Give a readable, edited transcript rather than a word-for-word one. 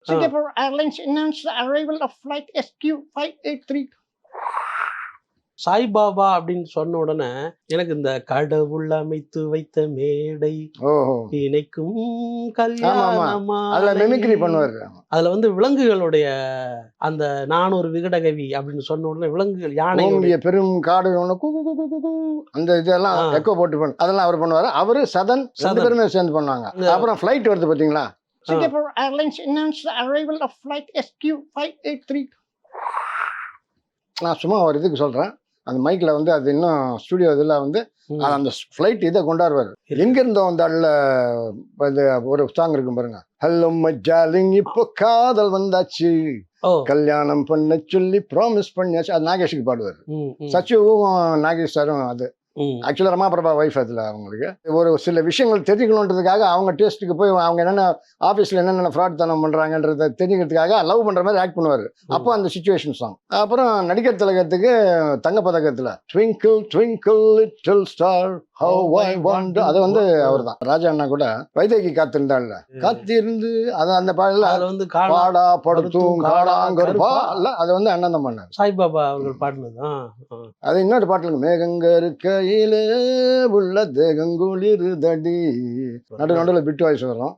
Singapore Airlines announced the arrival of flight SQ583. Saibaba அப்படின்னு சொன்ன உடனே எனக்கு இந்த கடவுள் அமைத்து வைத்த மேடை ஓஹோ இணைக்கும் ஆமா ஆமா அதுல கல்யாண மிமிக்ரி பண்ணுவாரு. அதுல வந்து விலங்குகளுடைய அந்த நான் ஒரு விகடகவி அப்படின்னு சொன்ன உடனே விலங்குகள் யானை ஓங்கிய பெரும் காடு ஒண்ணு கூ கூ கூ கூ கூ கூ. அந்த இதெல்லாம் எக்கோ போட்டு பண்ணு அதெல்லாம் அவர் பண்ணுவாரு. அவரு சதன் ரெண்டு பேருமே சேர்ந்து பண்ணுவாங்க. அப்புறம் ஃபிளைட் வருது பாத்தீங்களா? Singapore Airlines announced the arrival of flight SQ583. நான் சும்மா ஒரு இதுக்கு சொல்றேன். அந்த மைக்ல வந்து அது இன்னும் ஸ்டுடியோ இதில் வந்து அந்த ஃப்ளைட் இதை கொண்டாடுவார். எங்க இருந்தோ அந்த இது ஒரு சாங் இருக்கும் பாருங்க. ஹலோ மஜாலிங் இப்போ காதல் வந்தாச்சு கல்யாணம் பண்ண சொல்லி ப்ராமிஸ் பண்ணியாச்சு. அது நாகேஷுக்கு பாடுவார். சச்சுவும் நாகேஷ் சாரும். அது ஆக்சுவலாக ரமாபிரபா ஒய்ஃப். அதில் அவங்களுக்கு ஒரு சில விஷயங்கள் தெரிஞ்சுக்கணுன்றதுக்காக அவங்க டேஸ்ட்டுக்கு போய் அவங்க என்னென்ன ஆஃபீஸில் என்னென்ன ஃப்ராட் தனம் பண்ணுறாங்கன்றத தெரிஞ்சுக்கிறதுக்காக லவ் பண்ணுற மாதிரி ஆக்ட் பண்ணுவார். அப்போ அந்த சிச்சுவேஷன் சாங். அப்புறம் நடிகர் திலகத்துக்கு தங்கப்பதக்கத்தில் twinkle twinkle little star how I want அது வந்து அவர் தான். ராஜா அண்ணா கூட வைதேகி காத்திருந்தாள் காத்திருந்து அது அந்த பாடல வந்து பாடா படுத்தும் காடாங்கற்பா அல்ல அது வந்து அண்ணன் தான் பண்ணார். சாய்பாபா அவர்கள் பாடினது. அது இன்னொரு பாட்டுல மேகங்க இருக்கையிலே உள்ள தேகங்குளிர் தடி நடு நடுவில் பிட்டு வாய்ஸ் வரும்.